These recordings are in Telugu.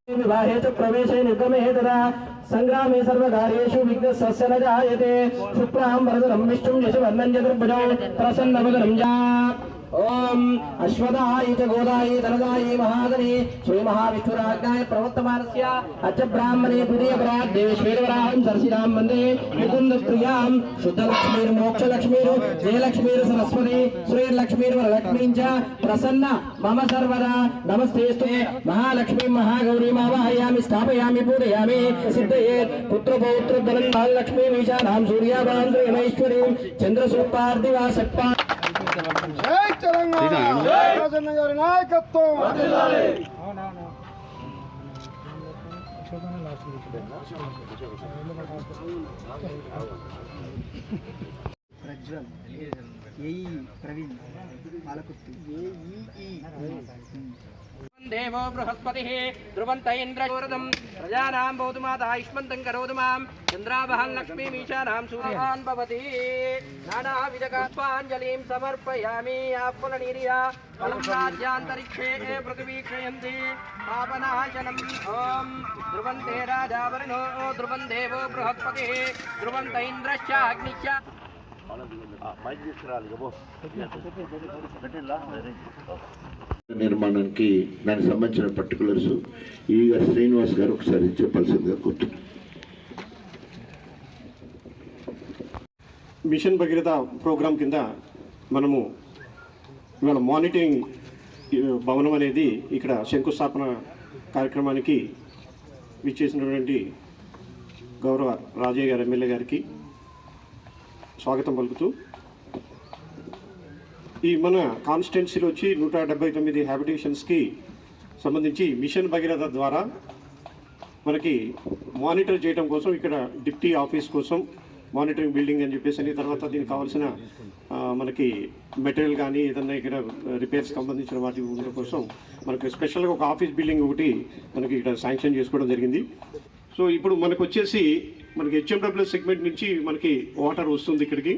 विवाहे च प्रवेशे निर्गमे तदा संग्रामे सर्वकार्येषु विघ्नस्य न जायते शुक्लां वरदं विष्णुं यशवर्णं चतुर्भुजं प्रसन्नवदनं ओम अश्वदाय च गोदाय धनदाय महादने श्री महाविष्णुराज्ञाय प्रवर्तमानस्य अच ब्राह्मणे द्वितीयपरात् देवेश्वरवराहं सरसिरां वन्दे मुकुन्द प्रियां शुद्धलक्ष्मीर् मोक्षलक्ष्मीर् जयलक्ष्मीर् सरस्वती श्रीलक्ष्मीर् वरलक्ष्मीं च प्रसन्न मम सर्वदा नमस्तेस्तु महालक्ष्मीं महागौरीं आवाहयामि स्थापयामि पूजयामि सिद्धये पुत्रपौत्र धनं लक्ष्मीं ईशानां सूर्याभां श्रीमैश्वरीं चन्द्रसूपार्दिवा सप्पा जय तेलंगाना जय राजन्न गारी नायकत्వం प्रज्वल एई प्रवीण पालकुत्ति एई देवो बृहस्पतिः ध्रुवन्त इन्द्रजोरदं प्रजानां भवतु माता आयुष्मन्तं करोतु मां चन्द्रावहं लक्ष्मीमीशानां सूर्यान् भवति नानाविधकात्माञ्जलिं समर्पयामि आत्मनिर्या फलं राज्यान्तरिक्षे पृथिवी क्षयन्ति पापनाशनम् ॐ ध्रुवन्ते राजावरुणो ध्रुवं देवो बृहस्पतिः ध्रुवन्त इन्द्रश्च अग्निश्च నిర్మాణానికి దానికి సంబంధించిన పర్టికులర్స్ ఈగ శ్రీనివాస్ గారు ఒకసారి చెప్పాల్సిందిగా కోరుతున్నాను. మిషన్ భగీరథ ప్రోగ్రాం కింద మనము ఇవాళ మానిటరింగ్ భవనం అనేది ఇక్కడ శంకుస్థాపన కార్యక్రమానికి విచ్చేసినటువంటి గౌరవ రాజయ్య గారు ఎమ్మెల్యే గారికి స్వాగతం పలుకుతూ ఈ మన కాన్స్టిట్యున్సీలో వచ్చి 179 హ్యాబిటేషన్స్కి సంబంధించి మిషన్ భగీరథ ద్వారా మనకి మానిటర్ చేయడం కోసం ఇక్కడ డిప్టీ ఆఫీస్ కోసం మానిటరింగ్ బిల్డింగ్ అని చెప్పేసి తర్వాత దీనికి కావాల్సిన మనకి మెటీరియల్ కానీ ఏదన్నా ఇక్కడ రిపేర్స్ సంబంధించిన వాటి ఉండడం కోసం మనకి స్పెషల్గా ఒక ఆఫీస్ బిల్డింగ్ ఒకటి మనకి ఇక్కడ శాంక్షన్ చేసుకోవడం జరిగింది. సో ఇప్పుడు మనకు వచ్చేసి మనకి హెచ్ఎండబ్ల్యూ సెగ్మెంట్ నుంచి మనకి వాటర్ వస్తుంది ఇక్కడికి.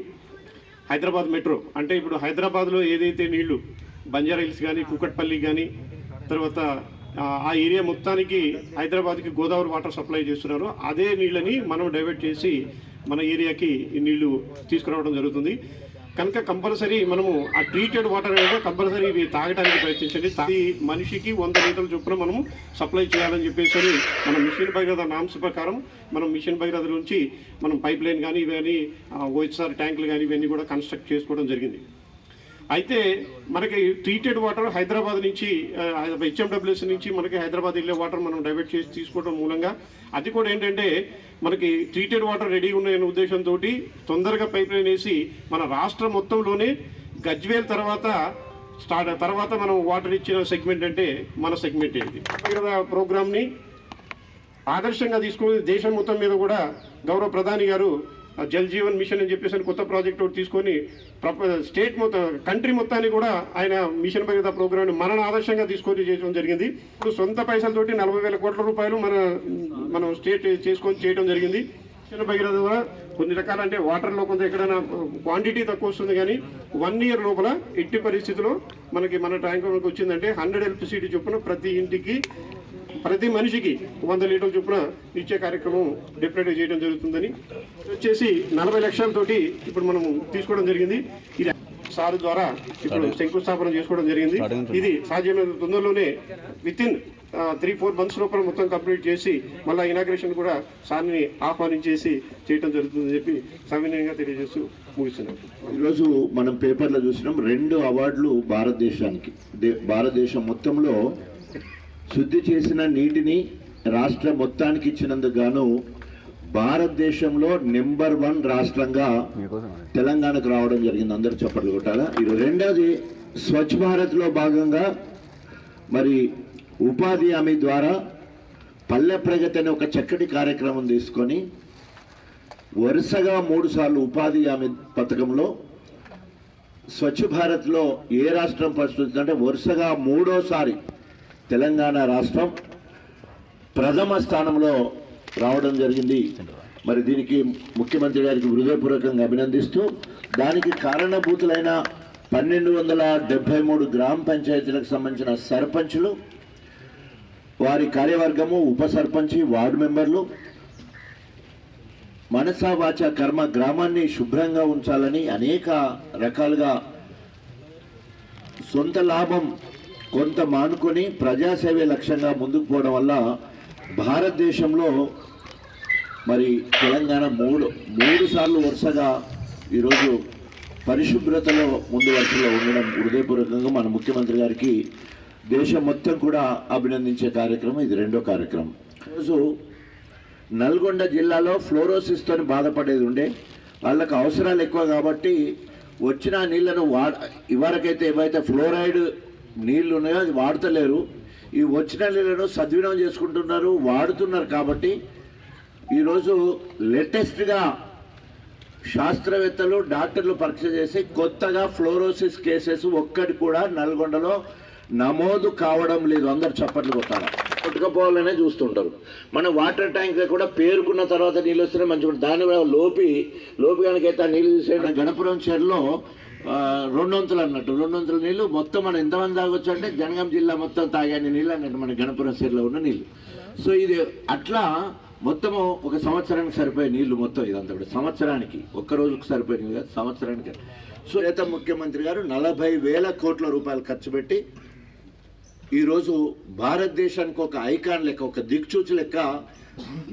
హైదరాబాద్ మెట్రో అంటే ఇప్పుడు హైదరాబాద్లో ఏదైతే నీళ్లు బంజారా హిల్స్ కానీ కూకట్పల్లి కానీ తర్వాత ఆ ఏరియా మొత్తానికి హైదరాబాద్కి గోదావరి వాటర్ సప్లై చేస్తున్నారో అదే నీళ్ళని మనం డైవర్ట్ చేసి మన ఏరియాకి ఈ నీళ్లు తీసుకురావడం జరుగుతుంది. కనుక కంపల్సరీ మనము ఆ ట్రీటెడ్ వాటర్ అనేది కంపల్సరీ ఇవి తాగడానికి ప్రయత్నించండి. మనిషికి 100 లీటర్ల చొప్పున మనము సప్లై చేయాలని చెప్పేసి మన మిషన్ భగీరథ నామ్స్ ప్రకారం మనం మిషన్ భగీరథ నుంచి మనం పైప్ లైన్ కానీ ఇవన్నీ ఓహెచ్ఆర్ ట్యాంకులు కానీ ఇవన్నీ కూడా కన్స్ట్రక్ట్ చేసుకోవడం జరిగింది. అయితే మనకి ట్రీటెడ్ వాటర్ హైదరాబాద్ నుంచి హెచ్ఎండబ్ల్యూఎస్ నుంచి మనకి హైదరాబాద్ వెళ్ళే వాటర్ మనం డైవర్ట్ చేసి తీసుకోవడం మూలంగా అది కూడా ఏంటంటే మనకి ట్రీటెడ్ వాటర్ రెడీ ఉన్న ఉద్దేశంతో తొందరగా పైప్ లైన్ వేసి మన రాష్ట్రం మొత్తంలోనే గజ్వేల్ తర్వాత మనం వాటర్ ఇచ్చిన సెగ్మెంట్ అంటే మన సెగ్మెంట్ ఏంటి. ప్రోగ్రామ్ని ఆదర్శంగా తీసుకుని దేశం మొత్తం మీద కూడా గౌరవ ప్రధాని గారు జల్ జీవన్ మిషన్ అని చెప్పేసి కొత్త ప్రాజెక్ట్ ఒకటి తీసుకొని స్టేట్ మొత్తం కంట్రీ మొత్తాన్ని కూడా ఆయన మిషన్ భగీరథ ప్రోగ్రామ్ని మనను ఆదర్శంగా తీసుకొని చేయడం జరిగింది. ఇప్పుడు సొంత పైసలతోటి 40,000 కోట్ల రూపాయలు మనం స్టేట్ చేసుకొని చేయడం జరిగింది. మిషన్ భగీరథ ద్వారా కొన్ని రకాల అంటే వాటర్లో కొంత ఎక్కడైనా క్వాంటిటీ తక్కువ వస్తుంది కానీ 1 ఇయర్ లోపల ఎట్టి పరిస్థితిలో మన ట్యాంక్ వచ్చిందంటే 100 ఎల్పిసిటీ చొప్పున ప్రతి ఇంటికి ప్రతి మనిషికి 100 లీటర్ల చొప్పున ఇచ్చే కార్యక్రమం డెఫినెట్గా చేయడం జరుగుతుందని వచ్చేసి 40 లక్షలతోటి ఇప్పుడు మనం తీసుకోవడం జరిగింది. ఇది సార్ ద్వారా ఇప్పుడు శంకుస్థాపన చేసుకోవడం జరిగింది. ఇది సాధ్యమైన తొందరలోనే వితిన్ 3-4 మంత్స్ లోపల మొత్తం కంప్లీట్ చేసి మళ్ళీ ఇనాగ్రేషన్ కూడా సార్ని ఆహ్వానించేసి చేయడం జరుగుతుందని చెప్పి సవినయంగా తెలియజేస్తూ ముగిస్తున్నాం. ఈరోజు మనం పేపర్లో చూసినాం 2 అవార్డులు భారతదేశానికి. భారతదేశం మొత్తంలో శుద్ధి చేసిన నీటిని రాష్ట్ర మొత్తానికి ఇచ్చినందుకు గాను భారతదేశంలో నెంబర్ 1 రాష్ట్రంగా తెలంగాణకు రావడం జరిగింది. అందరూ చప్పట్లు కొట్టాలా. రెండోది స్వచ్ఛ భారత్లో భాగంగా మరి ఉపాధి హామీ ద్వారా పల్లె ప్రగతి అనే ఒక చక్కటి కార్యక్రమం తీసుకొని వరుసగా 3 సార్లు ఉపాధి హామీ పథకంలో స్వచ్ఛ భారత్లో ఏ రాష్ట్రం పరిస్థితి వరుసగా 3వసారి తెలంగాణ రాష్ట్రం ప్రథమ స్థానంలో రావడం జరిగింది. మరి దీనికి ముఖ్యమంత్రి గారికి హృదయపూర్వకంగా అభినందిస్తూ దానికి కారణభూతులైన 1273 గ్రామ పంచాయతీలకు సంబంధించిన సర్పంచులు, వారి కార్యవర్గము, ఉప సర్పంచి, వార్డు మెంబర్లు మనసా వాచ కర్మ గ్రామాన్ని శుభ్రంగా ఉంచాలని అనేక రకాలుగా సొంత లాభం కొంత మానుకొని ప్రజాసేవే లక్ష్యంగా ముందుకు పోవడం వల్ల భారతదేశంలో మరి తెలంగాణ మూడు సార్లు వరుసగా ఈరోజు పరిశుభ్రతలో ముందు వరుసలో ఉండడం హృదయపూర్వకంగా మన ముఖ్యమంత్రి గారికి దేశం మొత్తం కూడా అభినందించే కార్యక్రమం ఇది రెండో కార్యక్రమం. ఈరోజు నల్గొండ జిల్లాలో ఫ్లోరోసిస్తో బాధపడేది ఉండే, వాళ్ళకు అవసరాలు ఎక్కువ కాబట్టి వచ్చిన నీళ్లను ఇవరకైతే ఏవైతే ఫ్లోరైడ్ నీళ్లు ఉన్నాయో అది వాడతలేరు. ఈ వచ్చిన నీళ్లను సద్వినియోగం చేసుకుంటున్నారు, వాడుతున్నారు. కాబట్టి ఈరోజు లేటెస్ట్గా శాస్త్రవేత్తలు, డాక్టర్లు పరీక్ష చేసి కొత్తగా ఫ్లోరోసిస్ కేసెస్ ఒక్కటి కూడా నల్గొండలో నమోదు కావడం లేదు. అందరు చప్పట్లు కొట్టుకపోవాలనే చూస్తుంటారు. మన వాటర్ ట్యాంక్ కూడా పేరుకున్న తర్వాత నీళ్ళు వస్తేనే మంచిగా ఉంటుంది. దాని లోపి కనుకైతే ఆ నీళ్ళు చూసే గణపురం చెరులో 200 అన్నట్టు 200 నీళ్ళు మొత్తం మనం ఎంతమంది తాగొచ్చు అంటే జనగాం జిల్లా మొత్తం తాగాని నీళ్ళు అన్నట్టు మన గణపురం చెరులో ఉన్న నీళ్ళు. సో ఇది అట్లా మొత్తము ఒక సంవత్సరానికి సరిపోయే నీళ్లు మొత్తం ఇదంతా కూడా సంవత్సరానికి, ఒక్క రోజుకు సరిపోయే నీళ్ళు కాదు, సంవత్సరానికి. సో నేత ముఖ్యమంత్రి గారు 40,000 కోట్ల రూపాయలు ఖర్చు పెట్టి ఈరోజు భారతదేశానికి ఒక ఐకాన్ లెక్క, ఒక దిక్చూచి లెక్క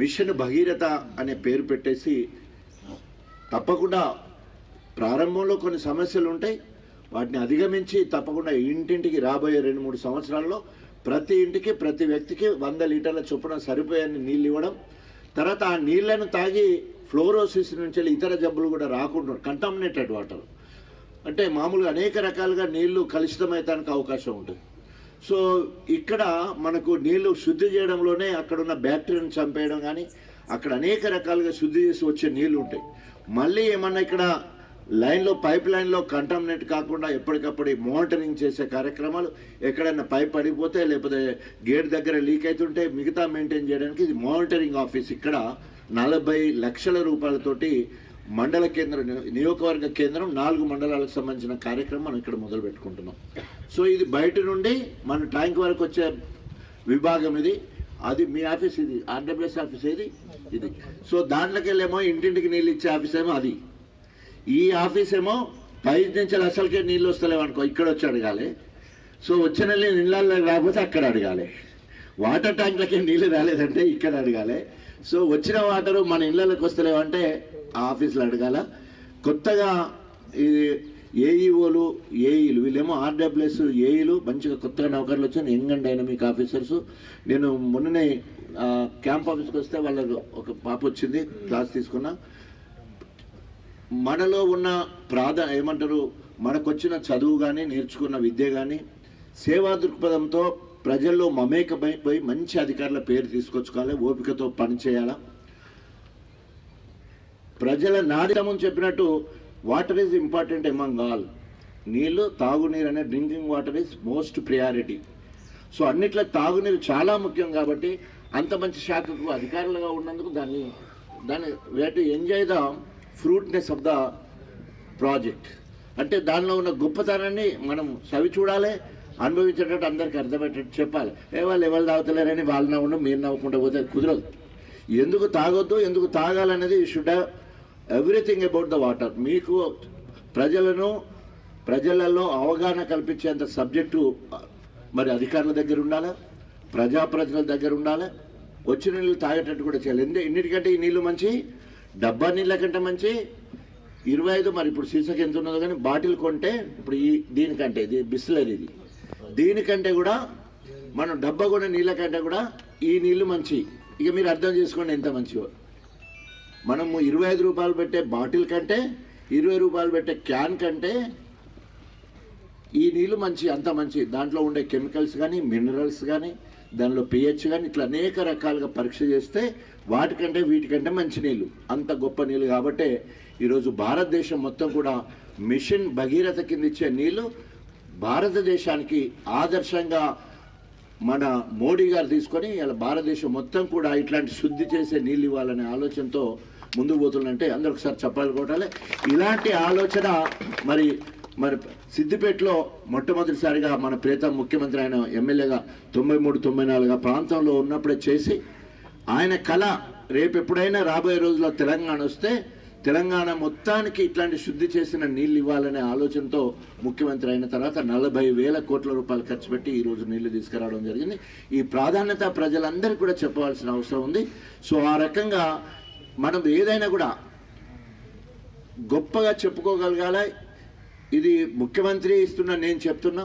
మిషన్ భగీరథ అనే పేరు పెట్టేసి, తప్పకుండా ప్రారంభంలో కొన్ని సమస్యలు ఉంటాయి, వాటిని అధిగమించి తప్పకుండా ఇంటింటికి రాబోయే 2-3 సంవత్సరాల్లో ప్రతి ఇంటికి ప్రతి వ్యక్తికి 100 లీటర్ల చొప్పున సరిపోయే నీళ్ళు ఇవ్వడం. తర్వాత ఆ నీళ్లను తాగి ఫ్లోరోసిస్ నుంచి ఇతర జబ్బులు కూడా రాకుండా, కంటామినేటెడ్ వాటర్ అంటే మామూలుగా అనేక రకాలుగా నీళ్లు కలుషితమయ్యడానికి అవకాశం ఉంటుంది. సో ఇక్కడ మనకు నీళ్లు శుద్ధి చేయడంలోనే అక్కడున్న బ్యాక్టీరియాను చంపేయడం కానీ, అక్కడ అనేక రకాలుగా శుద్ధి చేసి వచ్చే నీళ్లు ఉంటాయి. మళ్ళీ ఏమన్నా ఇక్కడ పైప్ లైన్లో కంటామినేట్ కాకుండా ఎప్పటికప్పుడు మానిటరింగ్ చేసే కార్యక్రమాలు, ఎక్కడైనా పైప్ పడిపోతే లేకపోతే గేట్ దగ్గర లీక్ అవుతుంటే మిగతా మెయింటైన్ చేయడానికి ఇది మానిటరింగ్ ఆఫీస్ ఇక్కడ 40 లక్షల రూపాయలతోటి మండల కేంద్రం, నియోజకవర్గ కేంద్రం 4 మండలాలకు సంబంధించిన కార్యక్రమం మనం ఇక్కడ మొదలు పెట్టుకుంటున్నాం. సో ఇది బయట నుండి మన ట్యాంక్ వరకు వచ్చే విభాగం ఇది. అది మీ ఆఫీస్, ఇది ఆర్డబ్ల్యూఎస్ ఆఫీస్ ఇది. సో దాంట్లోకి వెళ్ళేమో ఇంటింటికి నీళ్ళు ఇచ్చే ఆఫీస్ ఏమో అది. ఈ ఆఫీస్ ఏమో 5 నుంచి అసలుకే నీళ్ళు వస్తలేవు అనుకో, ఇక్కడ వచ్చి అడగాలి. సో వచ్చిన నీళ్ళల్లో రాకపోతే అక్కడ అడగాలి. వాటర్ ట్యాంక్లకి నీళ్ళు రాలేదంటే ఇక్కడ అడగాలి. సో వచ్చిన వాటరు మన ఇళ్ళకి వస్తలేవు అంటే ఆ ఆఫీసులో అడగాల. కొత్తగా ఇది ఏఈఓలు, ఏఈలు, వీళ్ళేమో ఆర్డబ్ల్యూఎస్ ఏఈలు మంచిగా కొత్తగా నౌకర్లు వచ్చాను, యంగ్ అండ్ డైనమిక్ ఆఫీసర్స్. నేను మొన్ననే క్యాంప్ ఆఫీస్కి వస్తే వాళ్ళకు ఒక పాప వచ్చింది, క్లాస్ తీసుకున్నా. మనలో ఉన్న మనకొచ్చిన చదువు కానీ, నేర్చుకున్న విద్య కానీ, సేవా దృక్పథంతో ప్రజల్లో మమేకమైపోయి మంచి అధికారుల పేరు తీసుకొచ్చుకోవాలి, ఓపికతో పనిచేయాలా. ప్రజల నాడితమని చెప్పినట్టు water is important among all. నీళ్ళు, తాగునీరు అనే drinking water is most priority. So అన్నిట్లో తాగునీరు చాలా ముఖ్యం. కాబట్టి అంత మంచి శాఖకు అధికారులుగా ఉన్నందుకు దాన్ని we have to enjoy the fruitness of the project. అంటే దానిలో ఉన్న గొప్పతనాన్ని మనం చవి చూడాలి, అనుభవించేటట్టు అందరికీ అర్థమయ్యేటట్టు చెప్పాలి. వాళ్ళు ఎవరు తాగుతలేరని వాళ్ళు నవ్వడం మీరు నవ్వుకుంటూ పోతే కుదరదు. ఎందుకు తాగొద్దు, ఎందుకు తాగాలనేది you should have everything about the water. మీకు ప్రజలలో అవగాహన కల్పించేంత సబ్జెక్టు మరి అధికారుల దగ్గర ఉండాలి, ప్రజాప్రతినిధుల దగ్గర ఉండాలి. వచ్చిన నీళ్ళు తాగేటట్టు కూడా చేయాలి. ఎన్నిటికంటే ఈ నీళ్ళు మంచి, డబ్బా నీళ్ళ కంటే మంచి. 25 మరి ఇప్పుడు సీసాకి ఎంత ఉన్నదో కానీ బాటిల్ కొంటే ఇప్పుడు దీనికంటే, ఇది బిస్లరీ, దీనికంటే కూడా మనం డబ్బా కొనే నీళ్ళ కంటే కూడా ఈ నీళ్ళు మంచి. ఇక మీరు అర్థం చేసుకోండి ఎంత మంచివో. మనము 25 రూపాయలు పెట్టే బాటిల్ కంటే, 20 రూపాయలు పెట్టే క్యాన్ కంటే ఈ నీళ్ళు మంచి, అంత మంచి. దాంట్లో ఉండే కెమికల్స్ కానీ, మినరల్స్ కానీ, దానిలో pH కానీ, ఇట్లా అనేక రకాలుగా పరీక్ష చేస్తే వాటికంటే వీటికంటే మంచి నీళ్ళు, అంత గొప్ప నీళ్ళు. కాబట్టే ఈరోజు భారతదేశం మొత్తం కూడా మిషన్ భగీరథ కింద ఇచ్చే నీళ్ళు భారతదేశానికి ఆదర్శంగా మన మోడీ గారు తీసుకొని ఇలా భారతదేశం మొత్తం కూడా ఇట్లాంటి శుద్ధి చేసే నీళ్ళు ఇవ్వాలనే ఆలోచనతో ముందుకు పోతుందంటే అందరూ ఒకసారి చెప్పాలి కొట్టాలి. ఇలాంటి ఆలోచన మరి మరి సిద్దిపేటలో మొట్టమొదటిసారిగా మన ప్రియతమ ముఖ్యమంత్రి ఆయన ఎమ్మెల్యేగా 93-94 ప్రాంతంలో ఉన్నప్పుడే చేసి ఆయన కళ రేపు ఎప్పుడైనా రాబోయే రోజుల్లో తెలంగాణ వస్తే తెలంగాణ మొత్తానికి ఇట్లాంటి శుద్ధి చేసిన నీళ్ళు ఇవ్వాలనే ఆలోచనతో ముఖ్యమంత్రి అయిన తర్వాత 40,000 కోట్ల రూపాయలు ఖర్చు పెట్టి ఈరోజు నీళ్లు తీసుకురావడం జరిగింది. ఈ ప్రాధాన్యత ప్రజలందరికీ కూడా చెప్పవలసిన అవసరం ఉంది. సో ఆ రకంగా మనం ఏదైనా కూడా గొప్పగా చెప్పుకోగలగాలి. ఇది ముఖ్యమంత్రి ఇస్తున్నా నేను చెప్తున్నా,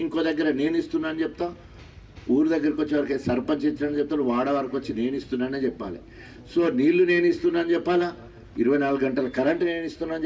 ఇంకో దగ్గర నేను ఇస్తున్నా అని చెప్తా, ఊరు దగ్గరికి వచ్చేవరకు సర్పంచ్ ఇచ్చానని చెప్తాడు, వాడ వరకు వచ్చి నేను ఇస్తున్నానని చెప్పాలి. సో నీళ్లు నేను ఇస్తున్నా అని చెప్పాలా, 24 గంటల కరెంటు నేను ఇస్తున్నా అని